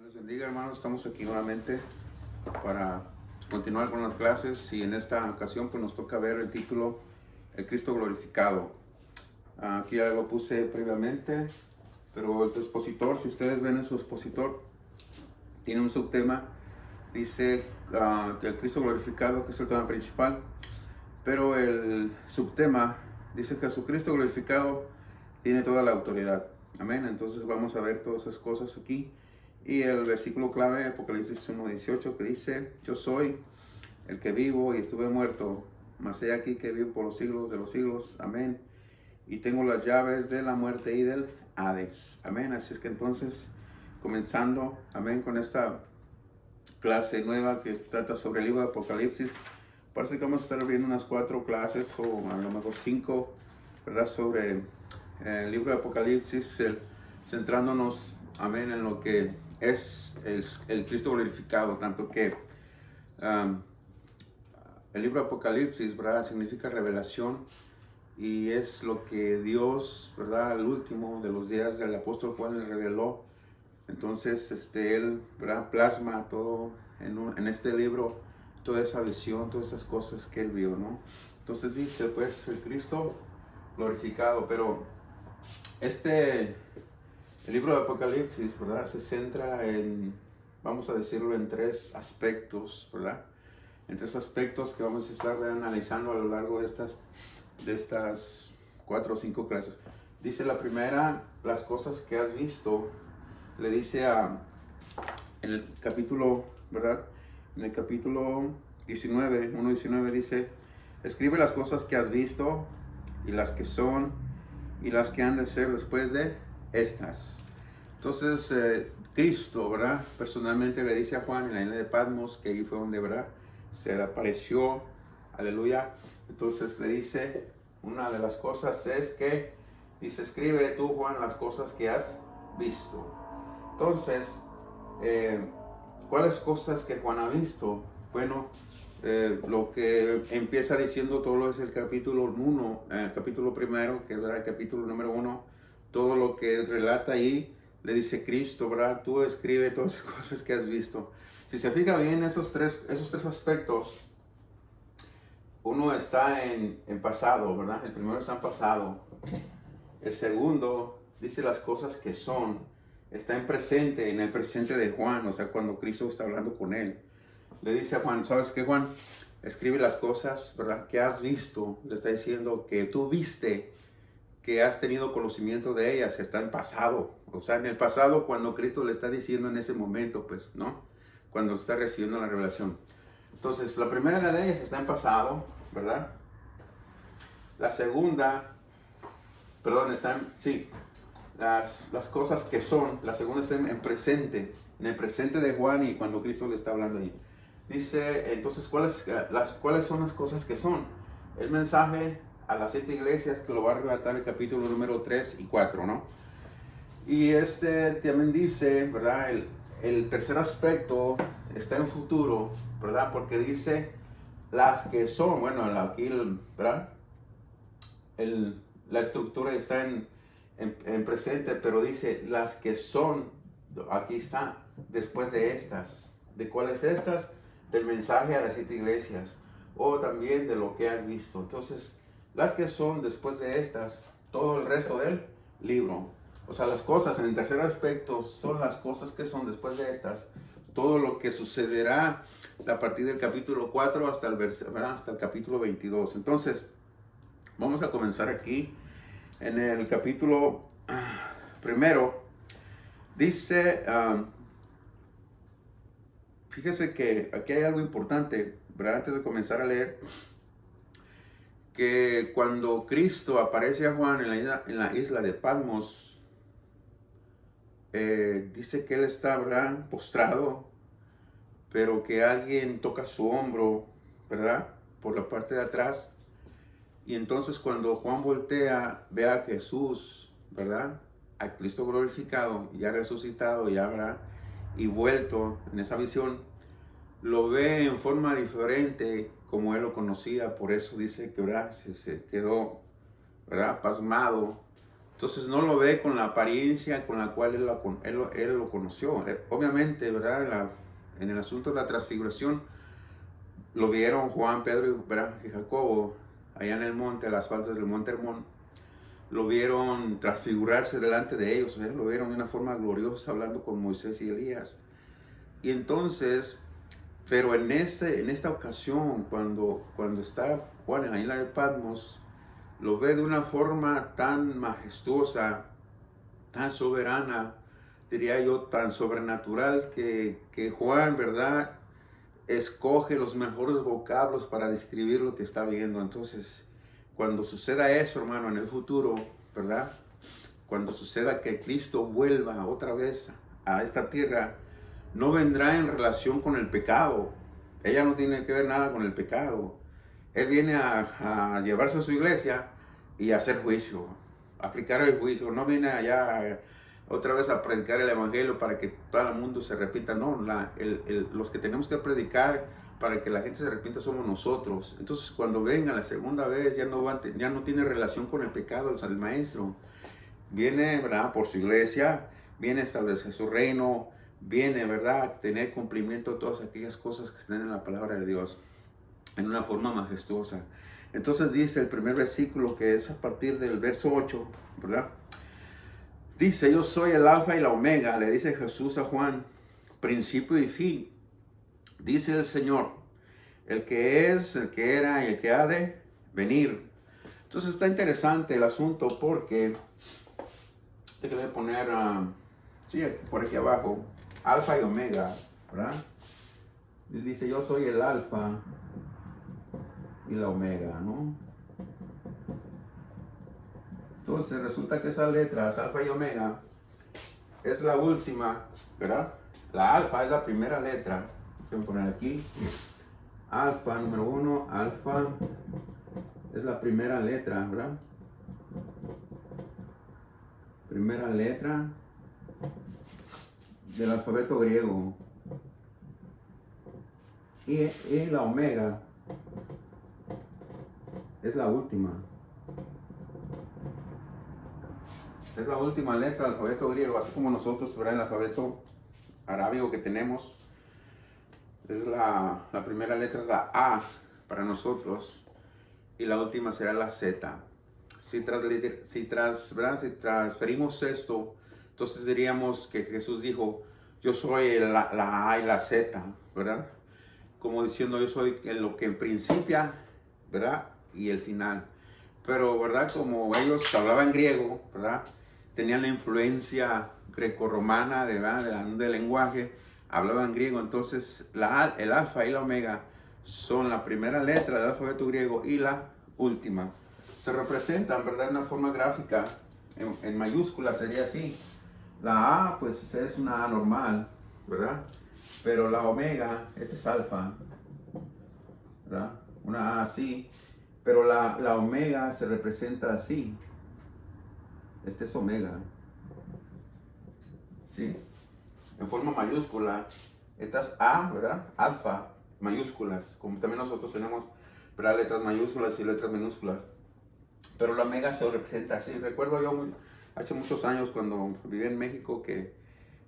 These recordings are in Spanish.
Les bendiga, hermanos. Estamos aquí nuevamente para continuar con las clases y en esta ocasión pues nos toca ver el título El Cristo glorificado. Aquí ya lo puse previamente, pero el expositor, si ustedes ven en su expositor, tiene un subtema, dice que el Cristo glorificado, que es el tema principal, pero el subtema dice que Jesucristo glorificado tiene toda la autoridad. Amén. Entonces vamos a ver todas esas cosas aquí. Y el versículo clave, Apocalipsis 1:18, que dice: Yo soy el que vivo y estuve muerto, mas he aquí que vivo por los siglos de los siglos. Amén. Y tengo las llaves de la muerte y del Hades. Amén. Así es que entonces, comenzando, amén, con esta clase nueva que trata sobre el libro de Apocalipsis, parece que vamos a estar viendo unas 4 clases o a lo mejor 5, ¿verdad? Sobre el libro de Apocalipsis, centrándonos, amén, en lo que es el Cristo glorificado, tanto que el libro de Apocalipsis, ¿verdad?, significa revelación y es lo que Dios, ¿verdad?, al último de los días del apóstol Juan le reveló. Entonces, él, ¿verdad?, plasma todo en este libro, toda esa visión, todas estas cosas que él vio, ¿no? Entonces dice, pues, el Cristo glorificado, pero el libro de Apocalipsis, ¿verdad?, se centra en, vamos a decirlo, en 3 aspectos, ¿verdad? En 3 aspectos que vamos a estar analizando a lo largo de estas 4 o 5 clases. Dice la primera, las cosas que has visto. Le dice en el capítulo, ¿verdad? En el capítulo 19, 1:19 dice: escribe las cosas que has visto y las que son y las que han de ser después de estas. Entonces, Cristo, ¿verdad?, personalmente le dice a Juan en la isla de Patmos, que ahí fue donde, ¿verdad?, se le apareció, aleluya. Entonces le dice, una de las cosas es que dice: escribe tú, Juan, las cosas que has visto. Entonces, ¿cuáles cosas que Juan ha visto? Bueno, lo que empieza diciendo todo lo es el capítulo 1, el capítulo primero, que es el capítulo número 1, todo lo que relata ahí, le dice Cristo, ¿verdad? Tú escribe todas las cosas que has visto. Si se fija bien, esos tres aspectos, uno está en pasado, ¿verdad? El primero está en pasado. El segundo dice las cosas que son, está en el presente de Juan, o sea, cuando Cristo está hablando con él. Le dice a Juan, ¿sabes qué, Juan? Escribe las cosas, ¿verdad?, que has visto. Le está diciendo que tú viste, que has tenido conocimiento de ellas, está en pasado. O sea, en el pasado, cuando Cristo le está diciendo en ese momento, pues, ¿no?, cuando está recibiendo la revelación. Entonces, la primera de ellas está en pasado, ¿verdad? La segunda, perdón, las cosas que son, la segunda está en presente, en el presente de Juan y cuando Cristo le está hablando ahí. Dice, entonces, ¿cuáles son las cosas que son? El mensaje a las 7 iglesias, que lo va a relatar el capítulo número 3 y 4, ¿no? Y también dice, ¿verdad?, el tercer aspecto está en futuro, ¿verdad?, porque dice las que son, bueno, aquí, ¿verdad?, la estructura está en presente, pero dice las que son, aquí está, después de estas. ¿De cuáles estas? Del mensaje a las 7 iglesias, o también de lo que has visto. Entonces, las que son después de estas, todo el resto del libro. O sea, las cosas en el tercer aspecto son las cosas que son después de estas. Todo lo que sucederá a partir del capítulo 4 hasta el capítulo 22. Entonces, vamos a comenzar aquí en el capítulo primero. Dice, fíjese que aquí hay algo importante, ¿verdad?, antes de comenzar a leer, que cuando Cristo aparece a Juan en la isla de Patmos, dice que él está, ¿verdad?, postrado, pero que alguien toca su hombro, ¿verdad?, por la parte de atrás. Y entonces cuando Juan voltea, ve a Jesús, ¿verdad?, a Cristo glorificado, ya resucitado, ya, ¿verdad?, y vuelto en esa visión, lo ve en forma diferente como él lo conocía. Por eso dice que, ¿verdad?, se quedó, ¿verdad?, pasmado, Entonces no lo ve con la apariencia con la cual él lo conoció. Obviamente, ¿verdad? En el asunto de la transfiguración, lo vieron Juan, Pedro y Jacobo allá en el monte, a las faldas del monte Hermón. Lo vieron transfigurarse delante de ellos, lo vieron de una forma gloriosa hablando con Moisés y Elías. Y entonces, pero en esta ocasión, cuando está Juan en la isla de Patmos, lo ve de una forma tan majestuosa, tan soberana, diría yo, tan sobrenatural, que Juan, ¿verdad?, escoge los mejores vocablos para describir lo que está viendo. Entonces, cuando suceda eso, hermano, en el futuro, ¿verdad?, cuando suceda que Cristo vuelva otra vez a esta tierra, no vendrá en relación con el pecado. Ella no tiene que ver nada con el pecado. Él viene a llevarse a su iglesia y a hacer juicio, aplicar el juicio. No viene allá otra vez a predicar el evangelio para que todo el mundo se arrepienta. No, los que tenemos que predicar para que la gente se arrepienta somos nosotros. Entonces, cuando venga la segunda vez, ya no tiene relación con el pecado el maestro. Viene, ¿verdad?, por su iglesia, viene a establecer su reino, viene, ¿verdad?, a tener cumplimiento de todas aquellas cosas que están en la palabra de Dios, en una forma majestuosa. Entonces dice el primer versículo, que es a partir del verso 8, ¿verdad? Dice: yo soy el alfa y la omega, le dice Jesús a Juan, principio y fin. Dice el Señor, el que es, el que era y el que ha de venir. Entonces está interesante el asunto porque, te voy a poner, sí, por aquí abajo, alfa y omega, ¿verdad? Dice: yo soy el alfa y la omega, ¿no? Entonces resulta que esas letras, alfa y omega, es la última, ¿verdad? La alfa es la primera letra. Voy a poner aquí, alfa, número 1, alfa es la primera letra, ¿verdad? Primera letra del alfabeto griego. Y la omega es la última. Es la última letra del alfabeto griego, así como nosotros, ¿verdad?, el alfabeto arábigo que tenemos. Es la primera letra, la A para nosotros, y la última será la Z. Si transferimos esto, entonces diríamos que Jesús dijo: yo soy la A y la Z, ¿verdad? Como diciendo: yo soy lo que principia, ¿verdad?, y el final. Pero, ¿verdad?, como ellos hablaban griego, ¿verdad?, tenían la influencia grecorromana del lenguaje, hablaban griego. Entonces el alfa y la omega son la primera letra del alfabeto griego y la última. Se representan, ¿verdad?, de una forma gráfica, en mayúsculas sería así. La A, pues, es una A normal, ¿verdad? Pero la omega, este es alfa, ¿verdad? Una A así, pero la omega se representa así. Este es omega, ¿sí?, en forma mayúscula. Esta es A, ¿verdad? Alfa, mayúsculas, como también nosotros tenemos, ¿verdad?, letras mayúsculas y letras minúsculas. Pero la omega se representa así. Recuerdo yo hace muchos años, cuando vivía en México, que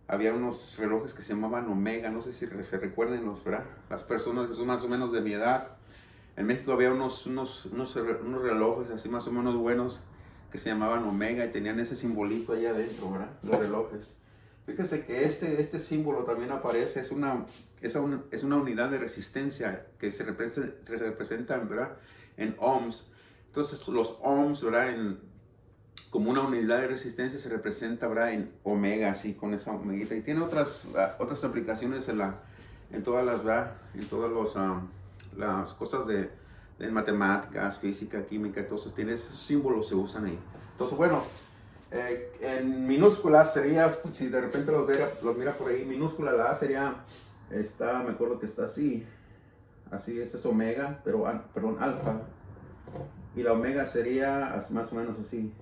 había unos relojes que se llamaban Omega. No sé si se recuerden ¿verdad?, las personas que son más o menos de mi edad. En México había unos relojes así más o menos buenos que se llamaban Omega y tenían ese simbolito ahí adentro, ¿verdad?, los relojes. Fíjense que este símbolo también aparece, es una unidad de resistencia que se representa, ¿verdad?, en ohms. Entonces los ohms, ¿verdad?, como una unidad de resistencia se representa, ¿verdad?, en omega, así, con esa omeguita. Y tiene otras aplicaciones en todas las, ¿verdad?, en todas las cosas de matemáticas, física, química, todo eso. Tiene esos símbolos, se usan ahí. Entonces, bueno, en minúsculas sería, si de repente los mira por ahí, minúscula, la A sería, me acuerdo que está así, este es omega, perdón, alfa, y la omega sería más o menos así.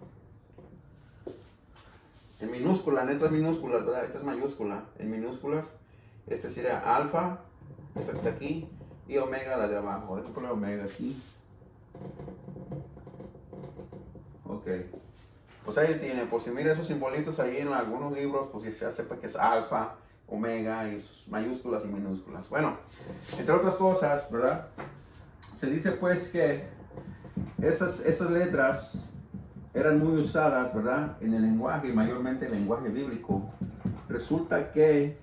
En minúscula, en letras minúsculas, ¿verdad?, esta es mayúscula. En minúsculas, este sería alfa, esta que está aquí, y omega, la de abajo. Voy a poner omega aquí. Ok. Pues ahí tiene, por si mira esos simbolitos ahí en algunos libros, pues ya sepa que es alfa, omega, y sus mayúsculas y minúsculas. Bueno, entre otras cosas, ¿verdad? Se dice pues que esas letras eran muy usadas, ¿verdad? En el lenguaje, mayormente el lenguaje bíblico. Resulta que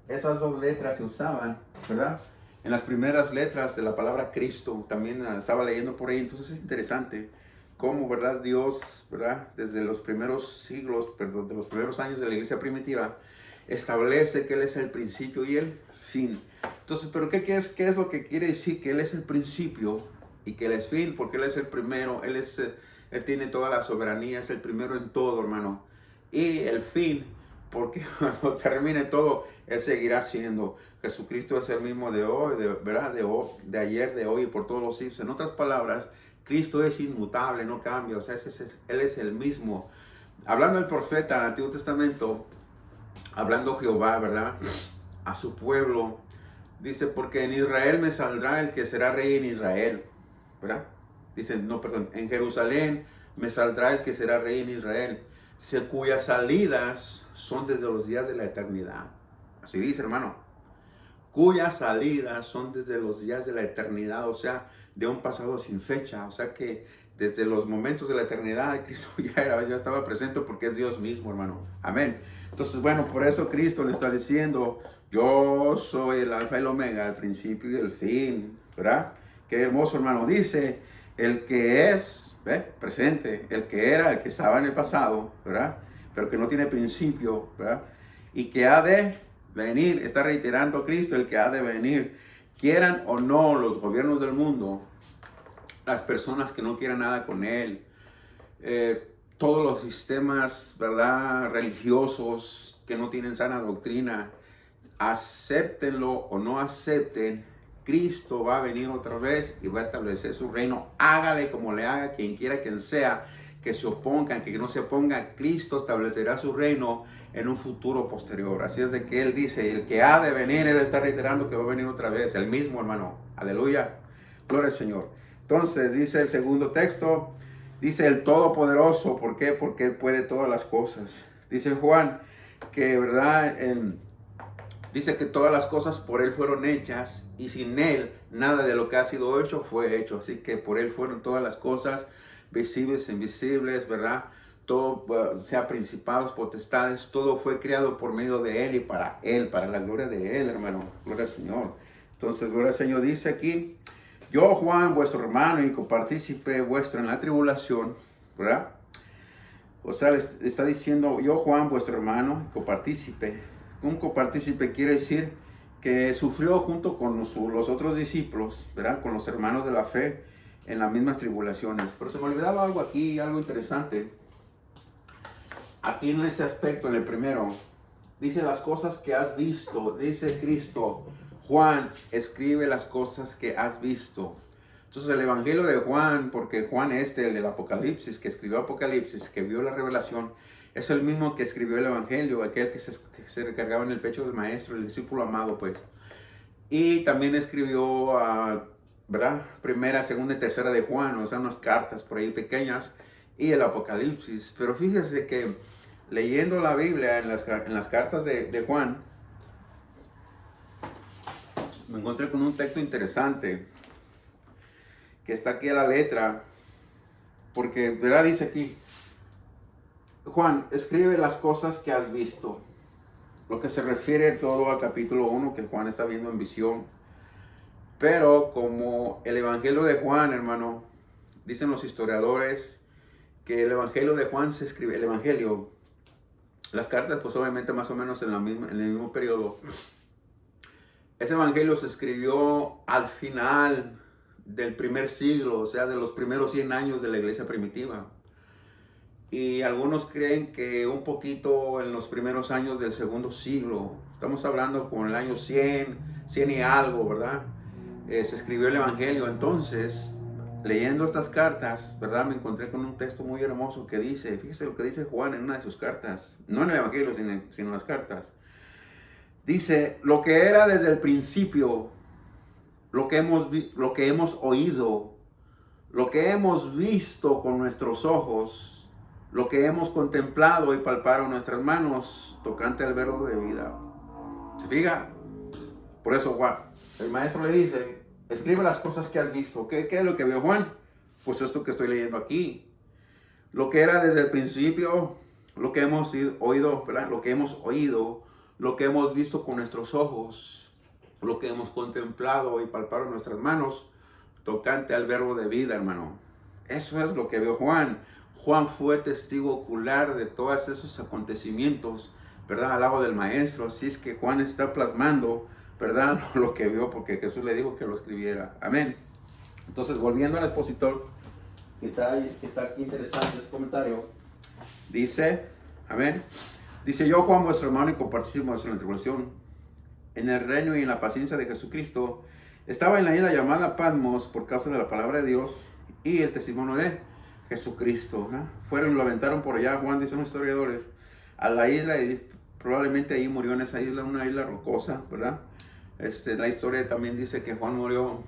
esas dos letras se usaban, ¿verdad? En las primeras letras de la palabra Cristo, también estaba leyendo por ahí, entonces es interesante cómo, ¿verdad? Dios, ¿verdad? Desde los primeros siglos, perdón, de los primeros años de la iglesia primitiva, establece que Él es el principio y el fin. Entonces, ¿pero qué es lo que quiere decir? Que Él es el principio y que Él es fin, porque Él es el primero, Él tiene toda la soberanía, es el primero en todo, hermano. Y el fin, porque cuando termine todo, Él seguirá siendo. Jesucristo es el mismo de hoy, ¿verdad? De ayer, de hoy y por todos los siglos. En otras palabras, Cristo es inmutable, no cambia, o sea, Él es el mismo. Hablando el profeta del Antiguo Testamento, hablando Jehová, ¿verdad? A su pueblo, dice, porque en Israel me saldrá el que será rey en Israel, ¿verdad? Dice, no, perdón, en Jerusalén me saldrá el que será rey en Israel, dice, cuyas salidas son desde los días de la eternidad. Así dice, hermano, cuyas salidas son desde los días de la eternidad, o sea, de un pasado sin fecha, o sea que desde los momentos de la eternidad, Cristo ya estaba presente porque es Dios mismo, hermano. Amén. Entonces, bueno, por eso Cristo le está diciendo, yo soy el alfa y el omega, el principio y el fin, ¿verdad? Qué hermoso, hermano. Dice, el que es, presente, el que era, el que estaba en el pasado, ¿verdad? Pero que no tiene principio, ¿verdad? Y que ha de venir, está reiterando Cristo, el que ha de venir, quieran o no los gobiernos del mundo, las personas que no quieran nada con Él, todos los sistemas, ¿verdad?, religiosos que no tienen sana doctrina, acéptenlo o no acepten, Cristo va a venir otra vez y va a establecer su reino. Hágale como le haga, quien quiera, quien sea, que se opongan, que no se oponga, Cristo establecerá su reino en un futuro posterior. Así es de que Él dice, el que ha de venir, Él está reiterando que va a venir otra vez, el mismo, hermano. Aleluya, gloria al Señor. Entonces, dice el segundo texto, dice el Todopoderoso. ¿Por qué? Porque Él puede todas las cosas. Dice Juan que, ¿verdad?, dice que todas las cosas por Él fueron hechas y sin Él nada de lo que ha sido hecho fue hecho. Así que por Él fueron todas las cosas, visibles, invisibles, ¿verdad? Todo, sea principados, potestades, todo fue creado por medio de Él y para Él, para la gloria de Él, hermano. Gloria al Señor. Entonces, gloria al Señor. Dice aquí, yo, Juan, vuestro hermano y copartícipe vuestro en la tribulación, ¿verdad? O sea, les está diciendo, yo, Juan, vuestro hermano, copartícipe. Un copartícipe quiere decir que sufrió junto con los otros discípulos, ¿verdad? Con los hermanos de la fe en las mismas tribulaciones. Pero se me olvidaba algo aquí, algo interesante. Aquí en ese aspecto, en el primero, dice las cosas que has visto, dice Cristo. Juan escribe las cosas que has visto. Entonces el Evangelio de Juan, porque Juan el del Apocalipsis, que escribió Apocalipsis, que vio la revelación, es el mismo que escribió el Evangelio, aquel que se recargaba en el pecho del maestro, el discípulo amado, pues. Y también escribió, ¿verdad?, primera, segunda y tercera de Juan, o sea, unas cartas por ahí pequeñas, y el Apocalipsis. Pero fíjese que leyendo la Biblia en las cartas de Juan, me encontré con un texto interesante, que está aquí a la letra, porque, ¿verdad?, dice aquí, Juan, escribe las cosas que has visto. Lo que se refiere todo al capítulo 1 que Juan está viendo en visión. Pero como el Evangelio de Juan, hermano, dicen los historiadores que el Evangelio de Juan se escribe, el Evangelio, las cartas pues obviamente más o menos en el mismo periodo. Ese Evangelio se escribió al final del primer siglo, o sea, de los primeros 100 años de la iglesia primitiva. Y algunos creen que un poquito en los primeros años del segundo siglo, estamos hablando con el año 100 y algo, ¿verdad? Se escribió el Evangelio. Entonces, leyendo estas cartas, ¿verdad?, me encontré con un texto muy hermoso que dice, fíjese lo que dice Juan en una de sus cartas, no en el Evangelio, sino en las cartas. Dice, lo que era desde el principio, lo que hemos oído, lo que hemos visto con nuestros ojos, lo que hemos contemplado y palpado en nuestras manos tocante al verbo de vida. ¿Se fija? Por eso Juan, el maestro le dice, escribe las cosas que has visto. ¿Qué es lo que vio Juan? Pues esto que estoy leyendo aquí. Lo que era desde el principio, lo que hemos oído, ¿verdad? Lo que hemos oído, lo que hemos visto con nuestros ojos, lo que hemos contemplado y palpado en nuestras manos, tocante al verbo de vida, hermano. Eso es lo que vio Juan. Juan fue testigo ocular de todos esos acontecimientos, ¿verdad? Al lado del maestro. Así es que Juan está plasmando, ¿verdad? Lo que vio, porque Jesús le dijo que lo escribiera. Amén. Entonces, volviendo al expositor, que está aquí interesante ese comentario, dice, amén, dice, yo Juan, vuestro hermano y compartísimo en la tribulación, en el reino y en la paciencia de Jesucristo, estaba en la isla llamada Patmos por causa de la palabra de Dios y el testimonio de Jesucristo, ¿no? Lo aventaron por allá, Juan, dicen los historiadores, a la isla, y probablemente ahí murió en esa isla, una isla rocosa, ¿verdad? La historia también dice que Juan murió,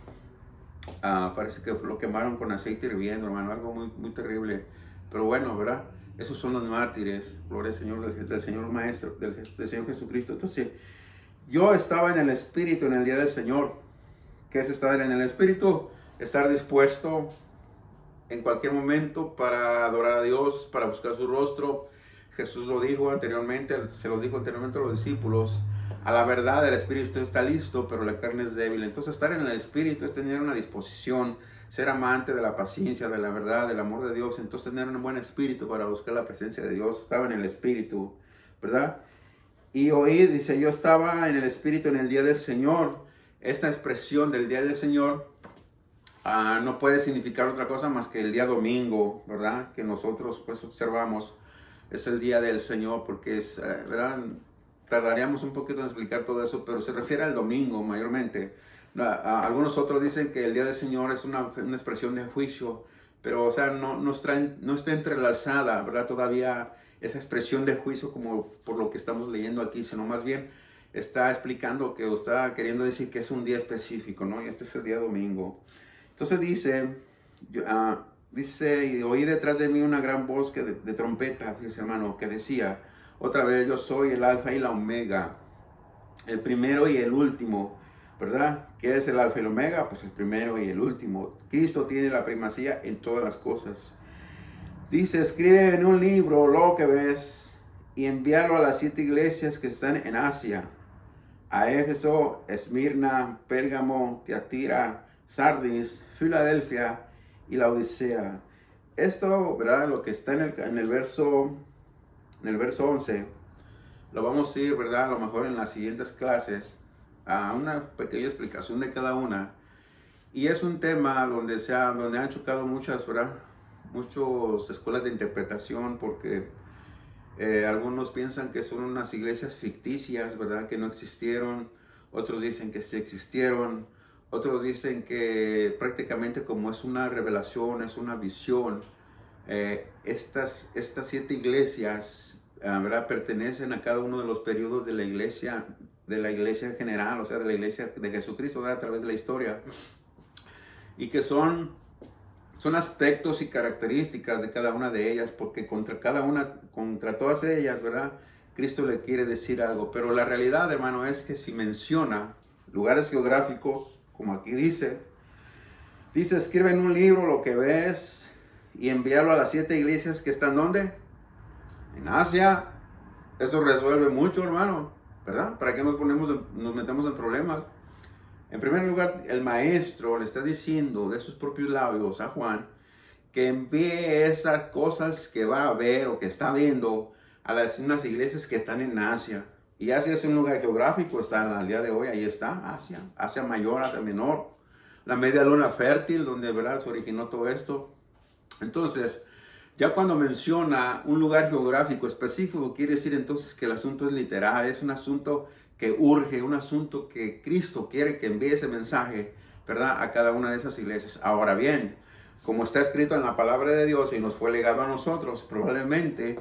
parece que lo quemaron con aceite hirviendo, hermano, algo muy, muy terrible. Pero bueno, ¿verdad? Esos son los mártires, gloria al Señor, del Señor Maestro, del Señor Jesucristo. Entonces, yo estaba en el Espíritu en el día del Señor. ¿Qué es estar en el Espíritu? Estar dispuesto en cualquier momento para adorar a Dios, para buscar su rostro. Jesús lo dijo anteriormente, se los dijo anteriormente a los discípulos. A la verdad, el espíritu está listo, pero la carne es débil. Entonces, estar en el espíritu es tener una disposición, ser amante de la paciencia, de la verdad, del amor de Dios. Entonces, tener un buen espíritu para buscar la presencia de Dios. Estaba en el espíritu, ¿verdad? Y oír, dice, yo estaba en el espíritu en el día del Señor. Esta expresión del día del Señor no puede significar otra cosa más que el día domingo, ¿verdad? Que nosotros pues observamos. Es el día del Señor porque es, ¿verdad? Tardaríamos un poquito en explicar todo eso, pero se refiere al domingo mayormente. Algunos otros dicen que el día del Señor es una expresión de juicio, pero o sea, no está entrelazada, ¿verdad? Todavía esa expresión de juicio como por lo que estamos leyendo aquí, sino más bien está explicando que o está queriendo decir que es un día específico, ¿no? Y este es el día domingo. Entonces dice, y oí detrás de mí una gran voz de trompeta, fíjese hermano, que decía, otra vez, yo soy el alfa y la omega, el primero y el último, ¿verdad? ¿Qué es el alfa y el omega? Pues el primero y el último. Cristo tiene la primacía en todas las cosas. Dice, escribe en un libro lo que ves y envíalo a las 7 iglesias que están en Asia. A Éfeso, Esmirna, Pérgamo, Tiatira, Sardis, Filadelfia y la Odisea. Esto, ¿verdad? Lo que está en el verso 11, lo vamos a ir, ¿verdad? A lo mejor en las siguientes clases, a una pequeña explicación de cada una. Y es un tema donde han chocado muchas, ¿verdad? Muchas escuelas de interpretación porque algunos piensan que son unas iglesias ficticias, ¿verdad? Que no existieron. Otros dicen que sí existieron. Otros dicen que prácticamente como es una revelación, es una visión, estas 7 iglesias, ¿verdad? Pertenecen a cada uno de los periodos de la iglesia en general, o sea, de la iglesia de Jesucristo, ¿verdad? A través de la historia. Y que son aspectos y características de cada una de ellas, porque contra todas ellas, ¿verdad? Cristo le quiere decir algo. Pero la realidad, hermano, es que si menciona lugares geográficos, como aquí dice, escribe en un libro lo que ves y envíalo a las 7 iglesias que están, ¿dónde? En Asia. Eso resuelve mucho, hermano, ¿verdad? ¿Para qué nos metemos en problemas? En primer lugar, el maestro le está diciendo de sus propios labios a Juan que envíe esas cosas que va a ver o que está viendo a unas iglesias que están en Asia. Y Asia es un lugar geográfico, está al día de hoy, ahí está Asia Mayor, Asia Menor, la media luna fértil, donde, ¿verdad?, se originó todo esto. Entonces, ya cuando menciona un lugar geográfico específico, quiere decir entonces que el asunto es literal, es un asunto que urge, un asunto que Cristo quiere que envíe ese mensaje, ¿verdad?, a cada una de esas iglesias. Ahora bien, como está escrito en la palabra de Dios y nos fue legado a nosotros, probablemente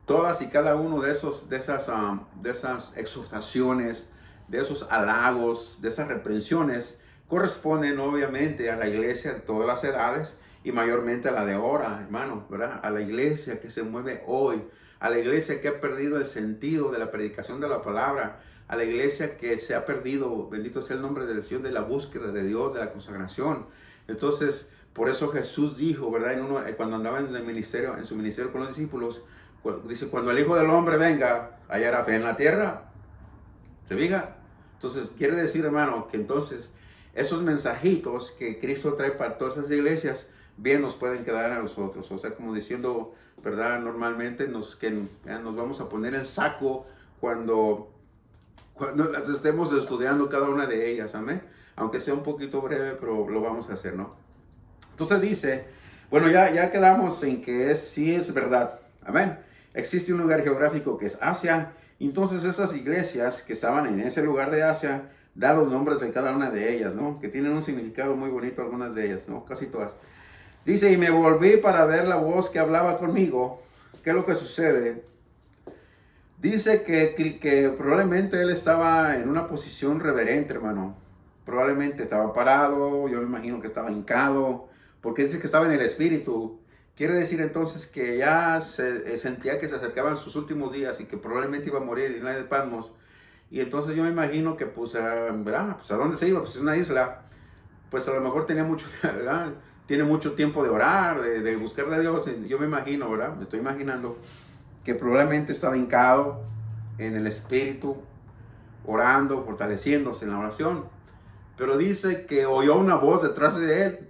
todas y cada uno de esas exhortaciones, de esos halagos, de esas reprensiones, corresponden obviamente a la iglesia de todas las edades y mayormente a la de ahora, hermano, ¿verdad? A la iglesia que se mueve hoy, a la iglesia que ha perdido el sentido de la predicación de la palabra, a la iglesia que se ha perdido, bendito sea el nombre del Señor, de la búsqueda de Dios, de la consagración. Entonces, por eso Jesús dijo, ¿verdad? Cuando andaba en su ministerio con los discípulos, dice, cuando el Hijo del Hombre venga, hallará fe en la tierra. ¿Se fija? Entonces, quiere decir, hermano, que entonces esos mensajitos que Cristo trae para todas esas iglesias, bien nos pueden quedar a nosotros. O sea, como diciendo, ¿verdad? Normalmente nos vamos a poner en saco cuando las estemos estudiando cada una de ellas, amén. Aunque sea un poquito breve, pero lo vamos a hacer, ¿no? Entonces dice, bueno, ya quedamos en que sí es verdad, amén. Existe un lugar geográfico que es Asia. Entonces esas iglesias que estaban en ese lugar de Asia, da los nombres de cada una de ellas, ¿no? Que tienen un significado muy bonito algunas de ellas, ¿no? Casi todas. Dice, y me volví para ver la voz que hablaba conmigo. ¿Qué es lo que sucede? Dice que probablemente él estaba en una posición reverente, hermano. Probablemente estaba parado, yo me imagino que estaba hincado, porque dice que estaba en el espíritu. Quiere decir entonces que ya sentía que se acercaban sus últimos días y que probablemente iba a morir en la de Patmos. Y entonces yo me imagino que pues, ¿verdad? Pues ¿a dónde se iba? Pues es una isla. Pues a lo mejor tenía mucho, ¿verdad? Tiene mucho tiempo de orar, de buscar a Dios. Yo me imagino, ¿verdad? Me estoy imaginando que probablemente estaba hincado en el espíritu, orando, fortaleciéndose en la oración. Pero dice que oyó una voz detrás de él.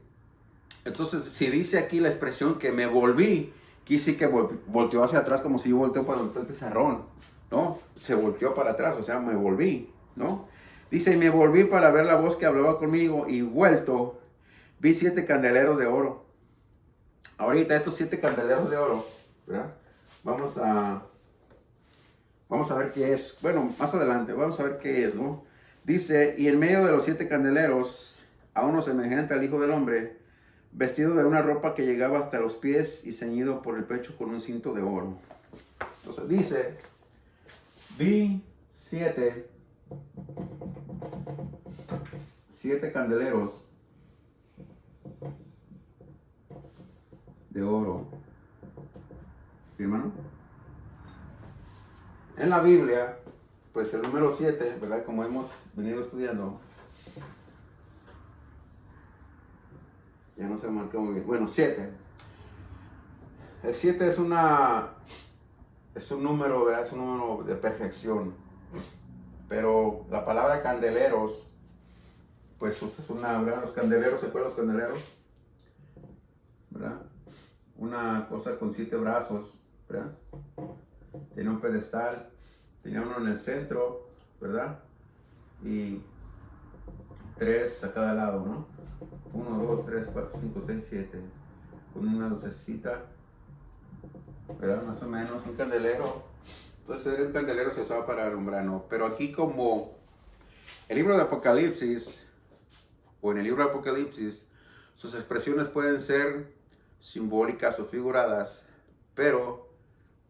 Entonces, si dice aquí la expresión que me volví, quise que volteó hacia atrás como si yo volteo para el pizarrón, ¿no? Se volteó para atrás, o sea, me volví, ¿no? Dice, y me volví para ver la voz que hablaba conmigo y vuelto, vi 7 candeleros de oro. Ahorita estos 7 candeleros de oro, ¿verdad? Vamos a ver qué es. Bueno, más adelante, vamos a ver qué es, ¿no? Dice, y en medio de los 7 candeleros, a uno semejante al Hijo del Hombre, vestido de una ropa que llegaba hasta los pies y ceñido por el pecho con un cinto de oro. Entonces dice, vi 7 candeleros de oro. ¿Sí, hermano? En la Biblia, pues el número 7, ¿verdad? Como hemos venido estudiando, ya no se marcó muy bien. Bueno, 7. El 7 es un número, ¿verdad? Es un número de perfección. Pero la palabra candeleros, pues es una, ¿verdad? Los candeleros, ¿se acuerdan los candeleros? ¿Verdad? Una cosa con 7 brazos, ¿verdad? Tiene un pedestal, tenía uno en el centro, ¿verdad? Y 3 a cada lado, ¿no? 1, 2, 3, 4, 5, 6, 7. Con una lucecita, ¿verdad? Más o menos, un candelero. Entonces un candelero se usaba para alumbrar, ¿no? Pero aquí como el libro de Apocalipsis, o en el libro de Apocalipsis, sus expresiones pueden ser simbólicas o figuradas, pero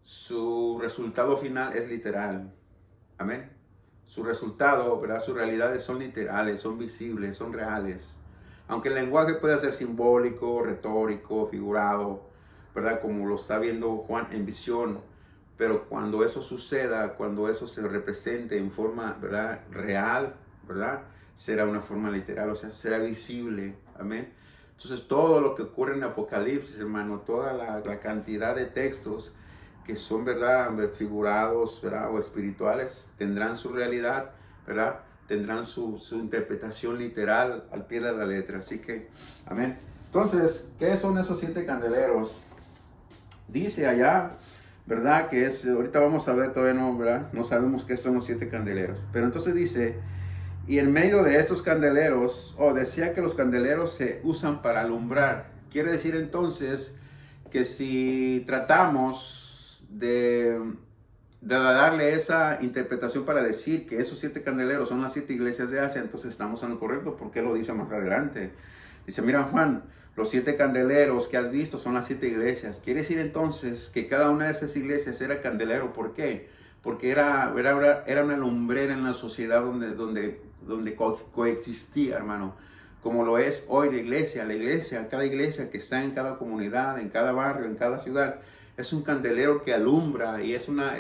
su resultado final es literal. Amén. Su resultado, ¿verdad? Sus realidades son literales, son visibles, son reales. Aunque el lenguaje puede ser simbólico, retórico, figurado, ¿verdad? Como lo está viendo Juan en visión. Pero cuando eso suceda, cuando eso se represente en forma, ¿verdad? Real, ¿verdad? Será una forma literal, o sea, será visible. Amén. Entonces todo lo que ocurre en Apocalipsis, hermano, toda la cantidad de textos que son, ¿verdad? Figurados, ¿verdad? O espirituales, tendrán su realidad, ¿verdad? Tendrán su interpretación literal al pie de la letra. Así que, amén. Entonces, ¿qué son esos 7 candeleros? Dice allá, ¿verdad? Que es, ahorita vamos a ver, todavía no, ¿verdad? No sabemos qué son los 7 candeleros. Pero entonces dice, y en medio de estos candeleros, decía que los candeleros se usan para alumbrar. Quiere decir entonces que si tratamos de darle esa interpretación para decir que esos 7 candeleros son las 7 iglesias de Asia, entonces estamos en lo correcto, porque lo dice más adelante. Dice, mira Juan, los 7 candeleros que has visto son las 7 iglesias. Quiere decir entonces que cada una de esas iglesias era candelero. ¿Por qué? Porque era una lumbrera en la sociedad donde coexistía, hermano. como lo es hoy la iglesia, cada iglesia que está en cada comunidad, en cada barrio, en cada ciudad, es un candelero que alumbra y es una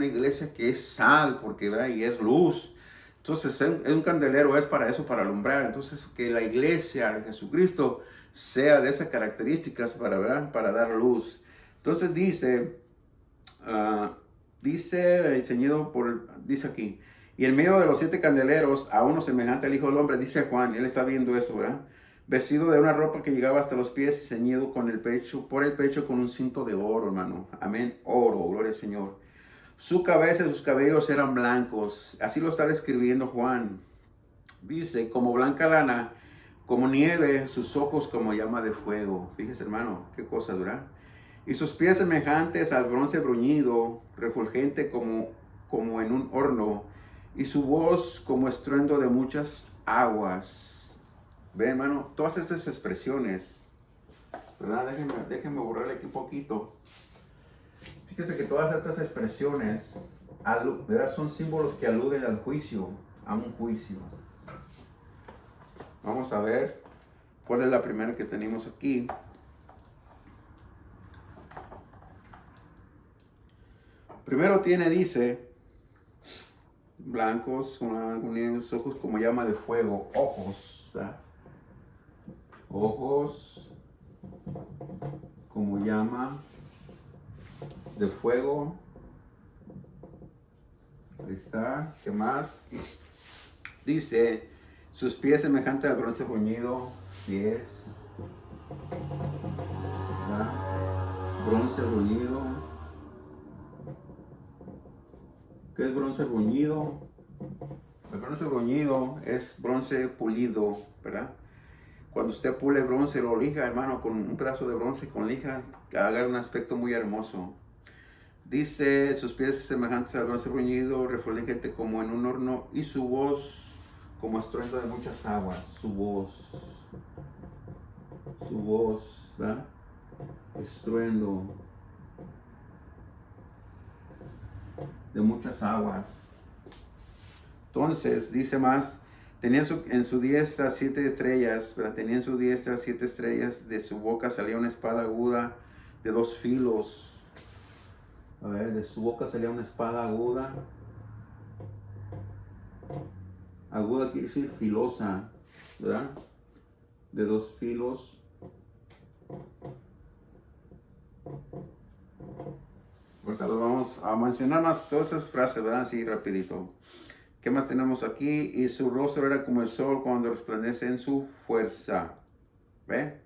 iglesia que es sal, porque, ¿verdad? Y es luz. Entonces, es un candelero, es para eso, para alumbrar. Entonces, que la iglesia de Jesucristo sea de esas características para, ¿verdad? Para dar luz. Entonces dice enseñado dice aquí, y en medio de los 7 candeleros, a uno semejante al Hijo del Hombre, dice Juan, él está viendo eso, ¿verdad? Vestido de una ropa que llegaba hasta los pies, ceñido por el pecho con un cinto de oro, hermano. Amén, oro, gloria al Señor. Su cabeza y sus cabellos eran blancos, así lo está describiendo Juan. Dice, como blanca lana, como nieve, sus ojos como llama de fuego. Fíjese, hermano, qué cosa dura. Y sus pies semejantes al bronce bruñido, refulgente como en un horno, y su voz como estruendo de muchas aguas. Ve, hermano, todas estas expresiones, ¿verdad? Déjenme borrarle aquí un poquito. Fíjense que todas estas expresiones, ¿verdad? Son símbolos que aluden al juicio, a un juicio. Vamos a ver cuál es la primera que tenemos aquí. Primero dice, blancos, con unos ojos como llama de fuego, ojos, ¿verdad? Ojos como llama de fuego. Ahí está, ¿qué más? Dice, sus pies semejantes al bronce bruñido, pies, ¿verdad? Bronce bruñido. ¿Qué es bronce bruñido? El bronce bruñido es bronce pulido, ¿verdad? Cuando usted pule bronce, lo lija, hermano, con un pedazo de bronce con lija, que haga un aspecto muy hermoso. Dice, sus pies semejantes al bronce bruñido, refulgente como en un horno, y su voz como estruendo de muchas aguas. Su voz, ¿verdad? Estruendo de muchas aguas. Entonces, dice más, tenía en su diestra 7 estrellas, ¿verdad? Tenía en su diestra 7 estrellas, de su boca salía una espada aguda de 2 filos. A ver, de su boca salía una espada aguda. Aguda quiere decir filosa, ¿verdad? De 2 filos. Pues vamos a mencionar más todas esas frases, ¿verdad? Así rapidito. ¿Qué más tenemos aquí? Y su rostro era como el sol cuando resplandece en su fuerza. ¿Ve?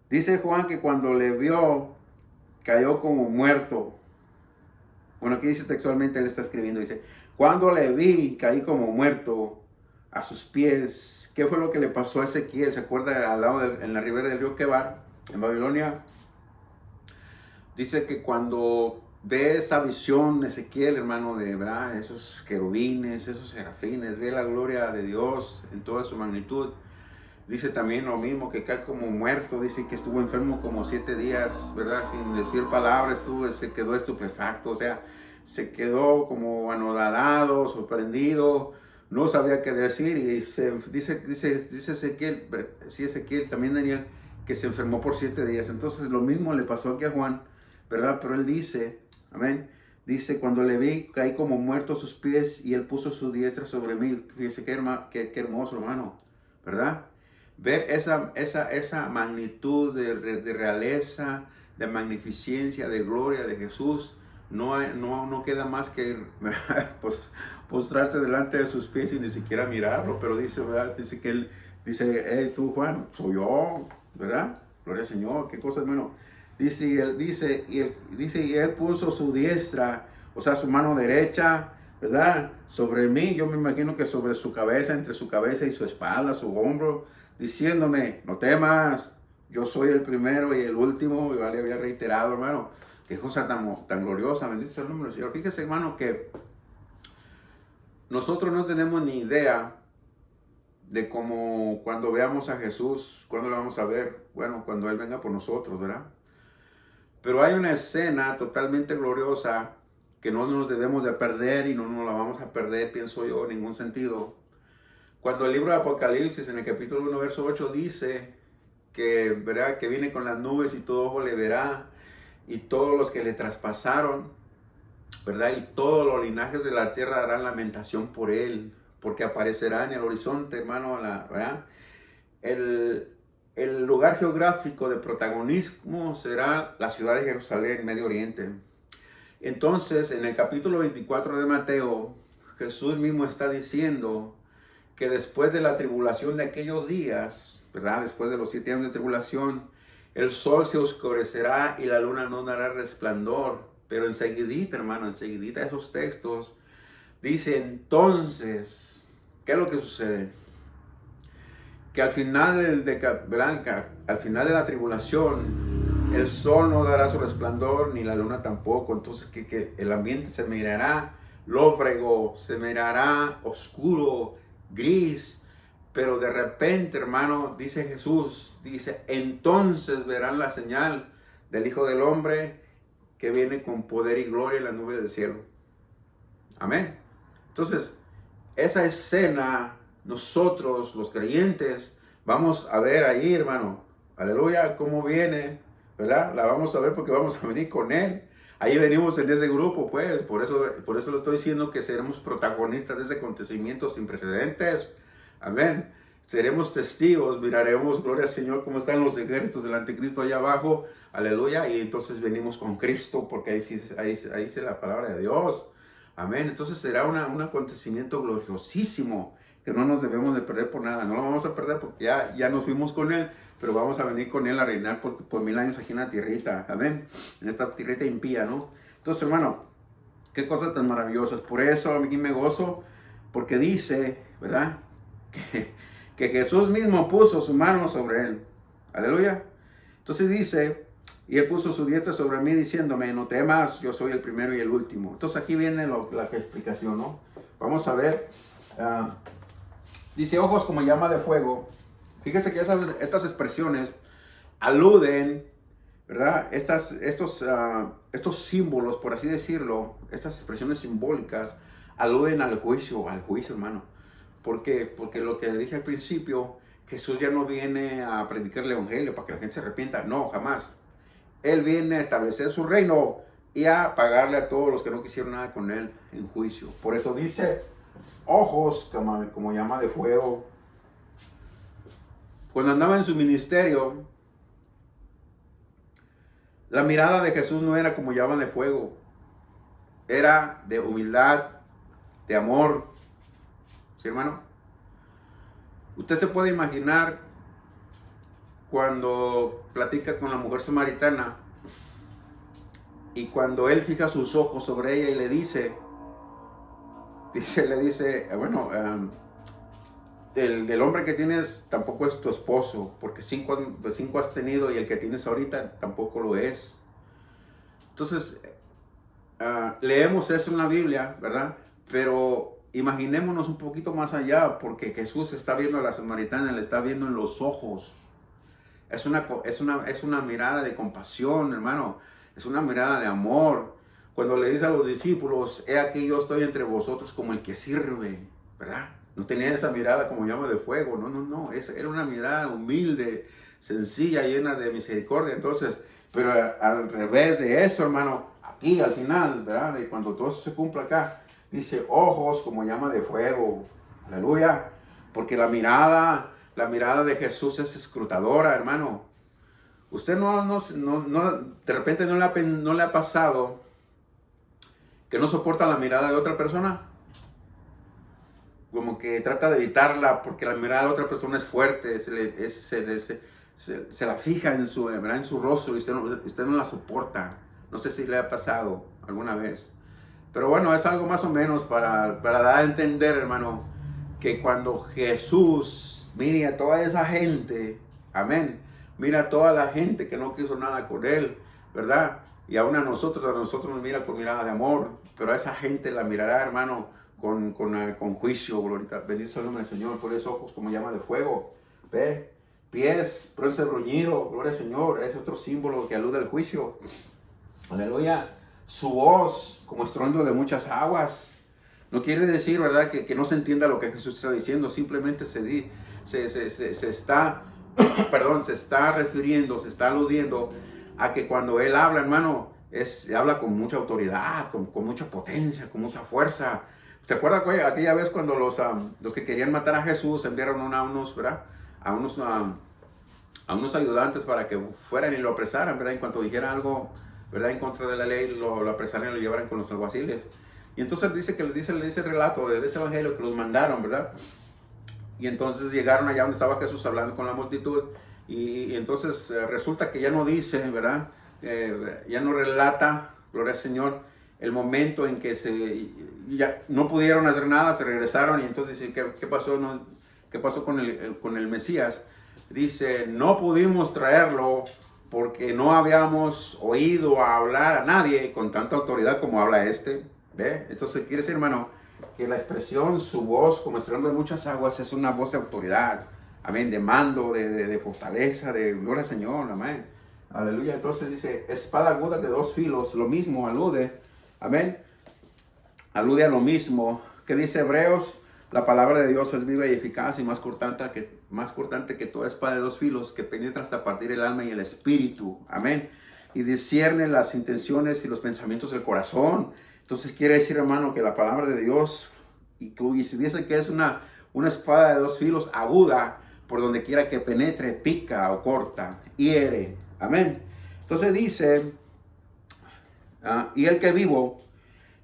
Dice Juan que cuando le vio, cayó como muerto. Bueno, aquí dice textualmente, él está escribiendo, dice, cuando le vi, caí como muerto a sus pies. ¿Qué fue lo que le pasó a Ezequiel? ¿Se acuerda al lado en la ribera del río Quebar, en Babilonia? Dice que cuando ve esa visión, Ezequiel, hermano, de ¿verdad? Esos querubines, esos serafines, ve la gloria de Dios en toda su magnitud. Dice también lo mismo, que cae como muerto. Dice que estuvo enfermo como 7 días, ¿verdad? Sin decir palabras, se quedó estupefacto, o sea, se quedó como anodadado, sorprendido, no sabía qué decir. Y dice Ezequiel, sí, Ezequiel, también Daniel, que se enfermó por 7 días. Entonces lo mismo le pasó aquí a Juan, ¿verdad? Pero él dice, amén, dice, cuando le vi, caí como muerto a sus pies y él puso su diestra sobre mí. Fíjese qué hermoso, hermano, ¿verdad? Ver esa magnitud de realeza, de magnificencia, de gloria de Jesús, no queda más que pues, postrarse delante de sus pies y ni siquiera mirarlo. Pero dice, ¿verdad? Dice que él dice, hey, tú, Juan, soy yo, ¿verdad? Gloria al Señor, qué cosa, bueno. Dice, y él puso su diestra, o sea, su mano derecha, ¿verdad? Sobre mí, yo me imagino que sobre su cabeza, entre su cabeza y su espalda, su hombro, diciéndome, no temas, yo soy el primero y el último. Y le había reiterado, hermano, qué cosa tan gloriosa, bendito sea el nombre del Señor. Fíjese, hermano, que nosotros no tenemos ni idea de cómo cuando veamos a Jesús, cuándo lo vamos a ver, bueno, cuando Él venga por nosotros, ¿verdad? Pero hay una escena totalmente gloriosa que no nos debemos de perder y no nos la vamos a perder, pienso yo, en ningún sentido. cuando el libro de Apocalipsis en el capítulo 1, verso 8 dice que, ¿verdad?, que viene con las nubes y todo ojo le verá, y todos los que le traspasaron, ¿verdad?, y todos los linajes de la tierra harán lamentación por él, porque aparecerá en el horizonte, hermano, ¿verdad? El lugar geográfico de protagonismo será la ciudad de Jerusalén, Medio Oriente. Entonces, en el capítulo 24 de Mateo, Jesús mismo está diciendo que después de la tribulación de aquellos días, ¿verdad?, después de los 7 años de tribulación, el sol se oscurecerá y la luna no dará resplandor. Pero enseguidita, hermano, enseguidita esos textos, dice entonces, ¿qué es lo que sucede? Que al final al final de la tribulación, el sol no dará su resplandor, ni la luna tampoco. Entonces que el ambiente se mirará lóbrego, se mirará oscuro, gris. Pero de repente, hermano, dice Jesús, dice, entonces verán la señal del Hijo del Hombre que viene con poder y gloria en la nube del cielo. Amén. Entonces, esa escena, nosotros, los creyentes, vamos a ver ahí, hermano. Aleluya, cómo viene, ¿verdad? La vamos a ver porque vamos a venir con Él. Ahí venimos en ese grupo, pues. Por eso lo estoy diciendo que seremos protagonistas de ese acontecimiento sin precedentes. Amén. Seremos testigos, miraremos, gloria al Señor, cómo están los ejércitos del anticristo allá abajo. Aleluya. Y entonces venimos con Cristo, porque ahí dice la palabra de Dios. Amén. Entonces será un acontecimiento gloriosísimo que no nos debemos de perder por nada. No lo vamos a perder porque ya nos fuimos con Él, pero vamos a venir con Él a reinar por 1000 años aquí en la tierrita. Amén. En esta tierrita impía, ¿no? Entonces, hermano, qué cosas tan maravillosas. Por eso aquí me gozo, porque dice, ¿verdad?, que Jesús mismo puso su mano sobre él. Aleluya. Entonces dice, y él puso su diestra sobre mí diciéndome, no temas, yo soy el primero y el último. Entonces aquí viene la explicación, ¿no? Vamos a ver. Dice, ojos como llama de fuego. Fíjese que estas expresiones aluden, ¿verdad? Estos símbolos, por así decirlo, estas expresiones simbólicas, aluden al juicio, hermano. ¿Por qué? Porque lo que le dije al principio, Jesús ya no viene a predicar el evangelio para que la gente se arrepienta. No, jamás. Él viene a establecer su reino y a pagarle a todos los que no quisieron nada con Él en juicio. Por eso dice, ojos como llama de fuego. Cuando andaba en su ministerio, la mirada de Jesús no era como llama de fuego. Era de humildad, de amor. ¿Sí, hermano? Usted se puede imaginar cuando platica con la mujer samaritana y cuando él fija sus ojos sobre ella y le dice, bueno, el hombre que tienes tampoco es tu esposo, porque cinco has tenido y el que tienes ahorita tampoco lo es. Entonces, leemos eso en la Biblia, ¿verdad? Pero imaginémonos un poquito más allá, porque Jesús está viendo a la samaritana, le está viendo en los ojos. Es una mirada de compasión, hermano. Es una mirada de amor. Cuando le dice a los discípulos, he aquí yo estoy entre vosotros como el que sirve, ¿verdad? No tenía esa mirada como llama de fuego, no. Era una mirada humilde, sencilla, llena de misericordia. Entonces, pero al revés de eso, hermano, aquí al final, ¿verdad? Y cuando todo eso se cumpla acá, dice ojos como llama de fuego. Aleluya. Porque la mirada de Jesús es escrutadora, hermano. Usted de repente no le ha pasado que no soporta la mirada de otra persona. Como que trata de evitarla porque la mirada de otra persona es fuerte, se la fija en su rostro y usted no la soporta. No sé si le ha pasado alguna vez. Pero bueno, es algo más o menos para dar a entender, hermano, que cuando Jesús mira a toda esa gente, amén, mira a toda la gente que no quiso nada con Él, ¿verdad? Y aún a nosotros nos mira con mirada de amor, pero a esa gente la mirará, hermano, con juicio, glorita. Bendito sea el nombre del Señor. Por esos ojos como llama de fuego, ve, pies, bronce bruñido, gloria al Señor. Es otro símbolo que alude al juicio. Aleluya. Su voz como estruendo de muchas aguas. No quiere decir, ¿verdad?, que no se entienda lo que Jesús está diciendo. Simplemente se está, perdón, se está refiriendo, se está aludiendo a que cuando Él habla, hermano, habla con mucha autoridad, con mucha potencia, con mucha fuerza. ¿Se acuerda que aquella vez cuando los que querían matar a Jesús enviaron a unos, ¿verdad?, a unos ayudantes para que fueran y lo apresaran, ¿verdad? En cuanto dijera algo, ¿verdad?, en contra de la ley, lo apresaran y lo llevaran con los alguaciles. Y entonces le dice el relato de ese evangelio que los mandaron, ¿verdad? Y entonces llegaron allá donde estaba Jesús hablando con la multitud. Y entonces resulta que ya no dice, ¿verdad? Ya no relata, gloria al Señor, el momento en que ya no pudieron hacer nada, se regresaron. Y entonces dice, ¿qué pasó? ¿Qué pasó con el Mesías? Dice, no pudimos traerlo porque no habíamos oído hablar a nadie con tanta autoridad como habla este. ¿Ve? Entonces quiere decir, hermano, que la expresión, su voz, como estruendo de muchas aguas, es una voz de autoridad. Amén, de mando, de fortaleza, de gloria al Señor. Amén. Aleluya. Entonces dice, espada aguda de dos filos, lo mismo alude. Amén. Alude a lo mismo. ¿Qué dice Hebreos? La palabra de Dios es viva y eficaz y más cortante que toda espada de dos filos, que penetra hasta partir el alma y el espíritu. Amén. Y discierne las intenciones y los pensamientos del corazón. Entonces quiere decir, hermano, que la palabra de Dios, y si dice que es una espada de dos filos aguda, por donde quiera que penetre, pica o corta, hiere. Amén. Entonces dice, y el que vivo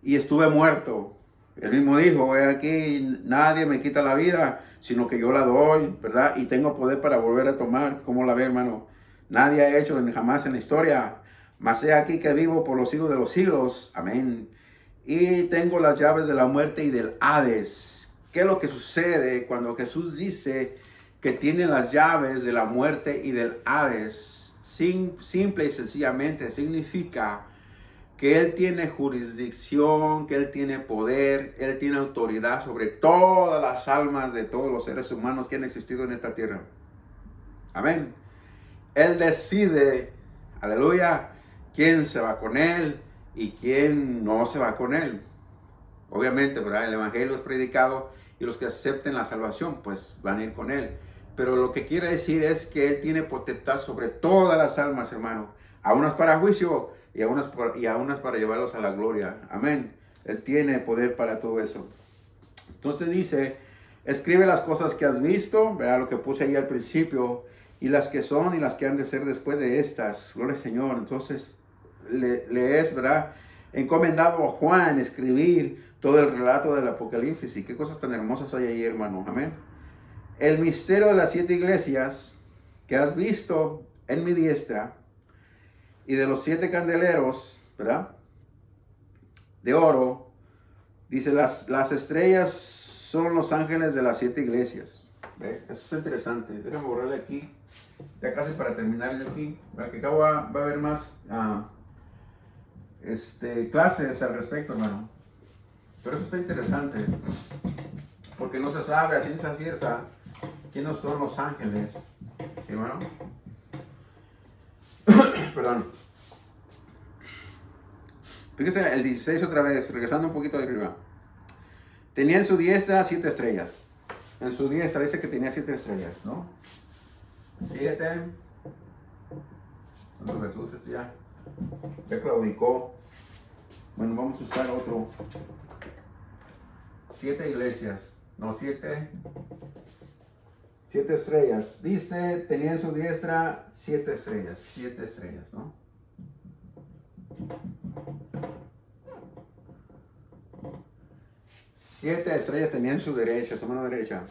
y estuve muerto. Él mismo dijo, aquí nadie me quita la vida, sino que yo la doy, ¿verdad? Y tengo poder para volver a tomar. ¿Cómo la ve, hermano? Nadie ha hecho jamás en la historia. Mas he aquí que vivo por los siglos de los siglos. Amén. Y tengo las llaves de la muerte y del Hades. ¿Qué es lo que sucede cuando Jesús dice que tiene las llaves de la muerte y del Hades? Simple y sencillamente significa que Él tiene jurisdicción, que Él tiene poder, Él tiene autoridad sobre todas las almas de todos los seres humanos que han existido en esta tierra. Amén. Él decide, aleluya, quién se va con Él y quién no se va con Él. Obviamente, ¿verdad? El evangelio es predicado y los que acepten la salvación, pues van a ir con Él. Pero lo que quiere decir es que Él tiene potestad sobre todas las almas, hermano. A unas para juicio y a unas para llevarlos a la gloria. Amén. Él tiene poder para todo eso. Entonces dice, escribe las cosas que has visto, ¿verdad? Lo que puse ahí al principio, y las que son y las que han de ser después de estas. Gloria al Señor. Entonces le es, ¿verdad?, encomendado a Juan escribir todo el relato del Apocalipsis. Y qué cosas tan hermosas hay ahí, hermano. Amén. El misterio de las 7 iglesias que has visto en mi diestra, y de los 7 candeleros, ¿verdad?, de oro, dice, las estrellas son los ángeles de las 7 iglesias. ¿Ve? Eso es interesante. Déjame borrarle aquí, ya casi para terminar yo aquí, para que acá va a haber más clases al respecto, hermano. Pero eso está interesante, porque no se sabe a ciencia cierta quiénes son los ángeles. ¿Sí, hermano? Perdón. Fíjese el 16 otra vez, regresando un poquito de arriba. Tenía en su diestra 7 estrellas. En su diestra dice que tenía 7 estrellas, ¿no? 7. Santo Jesús, ya claudicó. Bueno, vamos a usar otro. 7 iglesias. No, 7 estrellas. Dice, tenía en su diestra 7 estrellas. 7 estrellas, ¿no? Siete estrellas tenía en su derecha, su mano derecha.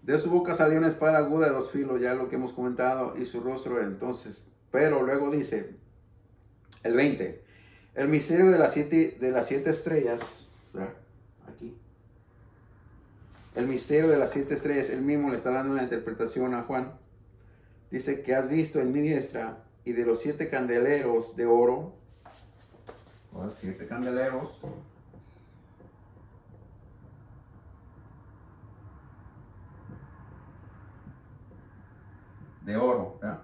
De su boca salió una espada aguda de 2 filos, ya lo que hemos comentado, y su rostro entonces. Pero luego dice, el 20, el misterio de las 7 estrellas, ¿verdad? Aquí. El misterio de las 7 estrellas, él mismo le está dando una interpretación a Juan. Dice que has visto en mi diestra, y de los 7 candeleros de oro, o 7 candeleros, de oro, ¿verdad?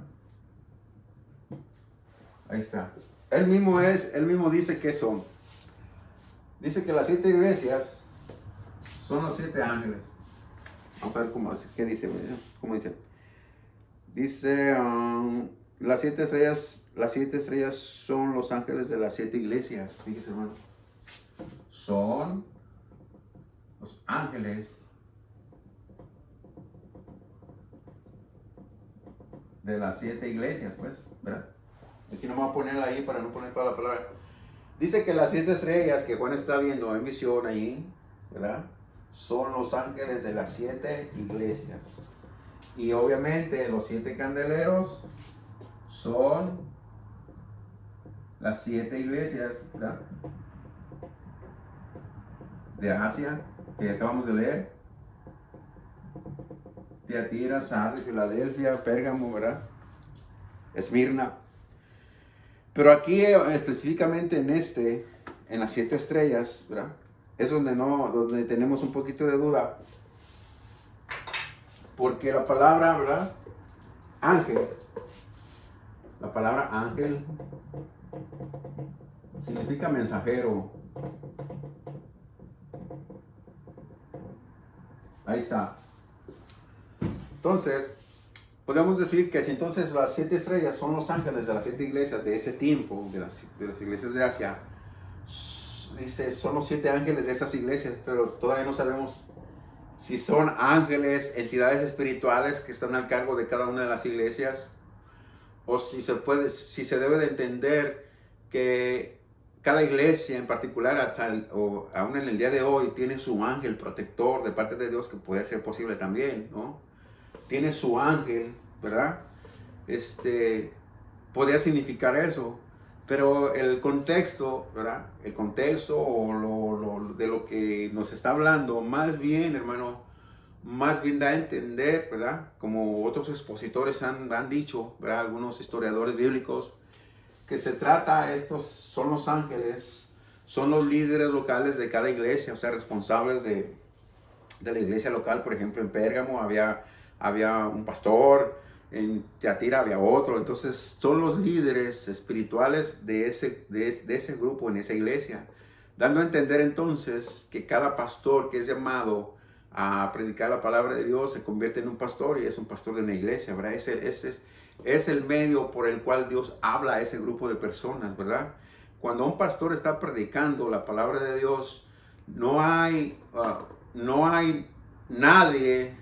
Ahí está. Él mismo dice que son. Dice que las 7 iglesias son los 7 ángeles. Vamos a ver qué dice. ¿Cómo dice? Dice, las 7 estrellas son los ángeles de las 7 iglesias. Fíjese, hermano. Son los ángeles de las 7 iglesias, pues, ¿verdad? Aquí no me voy a poner ahí para no poner toda la palabra. Dice que las 7 estrellas que Juan está viendo en visión ahí, ¿verdad? Son los ángeles de las 7 iglesias. Y obviamente los 7 candeleros son las 7 iglesias, ¿verdad? De Asia, que acabamos de leer. Tiatira, Sardis, Filadelfia, Pérgamo, ¿verdad? Esmirna. Pero aquí específicamente en las 7 estrellas, ¿verdad? Es donde tenemos un poquito de duda. Porque la palabra, ¿verdad? Ángel. La palabra ángel significa mensajero. Ahí está. Entonces, podemos decir que si entonces las 7 estrellas son los ángeles de las 7 iglesias de ese tiempo, de las iglesias de Asia, dice, son los 7 ángeles de esas iglesias, pero todavía no sabemos si son ángeles, entidades espirituales que están al cargo de cada una de las iglesias, o si se debe de entender que cada iglesia en particular, o aún en el día de hoy, tiene su ángel protector de parte de Dios, que puede ser posible también, ¿no? Tiene su ángel, ¿verdad? Podría significar eso, pero el contexto, ¿verdad? El contexto de lo que nos está hablando, más bien, hermano, más bien da a entender, ¿verdad? Como otros expositores han dicho, ¿verdad? Algunos historiadores bíblicos, que se trata, estos son los ángeles, son los líderes locales de cada iglesia, o sea, responsables de la iglesia local. Por ejemplo, en Pérgamo había un pastor, en Tiatira había otro. Entonces son los líderes espirituales de ese grupo en esa iglesia, dando a entender entonces que cada pastor que es llamado a predicar la palabra de Dios se convierte en un pastor, y es un pastor de una iglesia, ¿verdad? Es el medio por el cual Dios habla a ese grupo de personas, ¿verdad? Cuando un pastor está predicando la palabra de Dios, no hay nadie,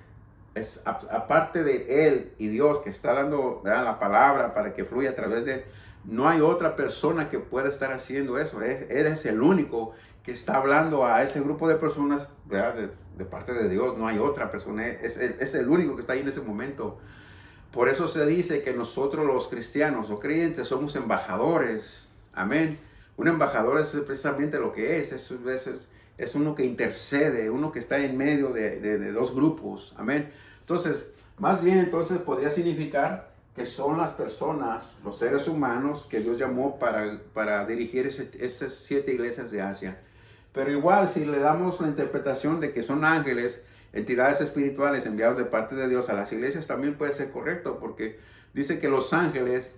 aparte de él y Dios, que está dando, ¿verdad?, la palabra para que fluya a través de él. No hay otra persona que pueda estar haciendo eso. Él es el único que está hablando a ese grupo de personas, ¿verdad?, de parte de Dios. No hay otra persona. Es el único que está ahí en ese momento. Por eso se dice que nosotros los cristianos o creyentes somos embajadores. Amén. Un embajador es precisamente lo que es uno que intercede, uno que está en medio de dos grupos. Amén. Entonces, más bien entonces podría significar que son las personas, los seres humanos que Dios llamó para dirigir esas 7 iglesias de Asia. Pero igual, si le damos la interpretación de que son ángeles, entidades espirituales enviados de parte de Dios a las iglesias, también puede ser correcto, porque dice que los ángeles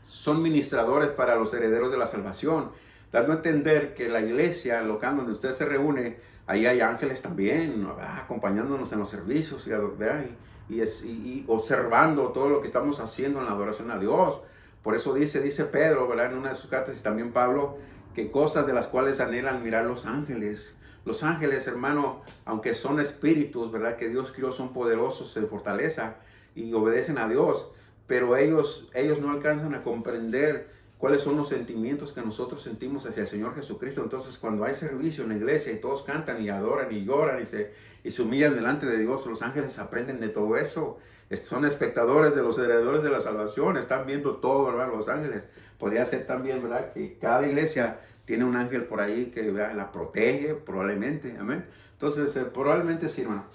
son ministradores para los herederos de la salvación, dando a entender que la iglesia local donde usted se reúne, ahí hay ángeles también, ¿verdad?, acompañándonos en los servicios, ¿verdad?, y observando todo lo que estamos haciendo en la adoración a Dios. Por eso dice Pedro, ¿verdad?, en una de sus cartas, y también Pablo, que cosas de las cuales anhelan mirar los ángeles. Los ángeles, hermano, aunque son espíritus, ¿verdad?, que Dios crió, son poderosos en fortaleza y obedecen a Dios, pero ellos no alcanzan a comprender cuáles son los sentimientos que nosotros sentimos hacia el Señor Jesucristo. Entonces, cuando hay servicio en la iglesia y todos cantan y adoran y lloran y se humillan delante de Dios, los ángeles aprenden de todo eso. Son espectadores de los herederos de la salvación, están viendo todo, ¿verdad?, los ángeles. Podría ser también, ¿verdad?, que cada iglesia tiene un ángel por ahí que, ¿verdad?, la protege, probablemente. Amén. Entonces, probablemente sí, hermano.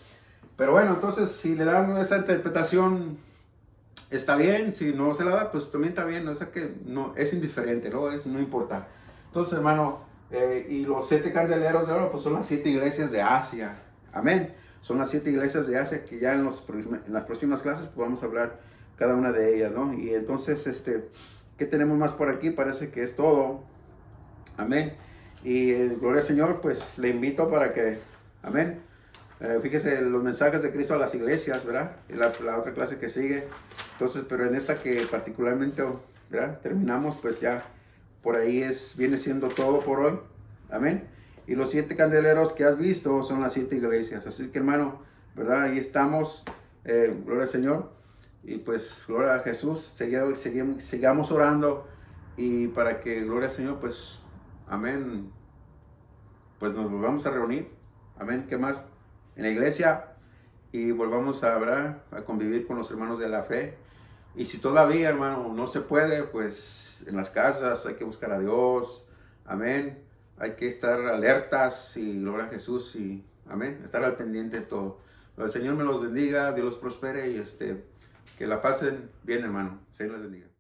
Pero bueno, entonces, si le dan esa interpretación, está bien. Si no se la da, pues también está bien. O sea que no, es indiferente, no importa. Entonces, hermano, y los 7 candeleros de oro, pues son las 7 iglesias de Asia. Amén. Son las 7 iglesias de Asia que ya en las próximas clases pues vamos a hablar cada una de ellas, ¿no? Y entonces, ¿qué tenemos más por aquí? Parece que es todo. Amén. Y gloria al Señor, pues le invito para que, amén. Fíjese los mensajes de Cristo a las iglesias, ¿verdad? Y la otra clase que sigue. Entonces, pero en esta que particularmente, ¿verdad? Terminamos, pues ya por ahí viene siendo todo por hoy. Amén. Y los 7 candeleros que has visto son las 7 iglesias. Así que, hermano, ¿verdad? Ahí estamos. Gloria al Señor. Y pues, gloria a Jesús. Sigamos orando. Y para que, gloria al Señor, pues, amén. Pues nos volvamos a reunir. Amén. ¿Qué más? En la iglesia. Y volvamos a, ¿verdad? A convivir con los hermanos de la fe. Y si todavía, hermano, no se puede, pues en las casas hay que buscar a Dios. Amén. Hay que estar alertas y gloria a Jesús y amén. Estar al pendiente de todo. El Señor me los bendiga, Dios los prospere y que la pasen bien, hermano. Señor les bendiga.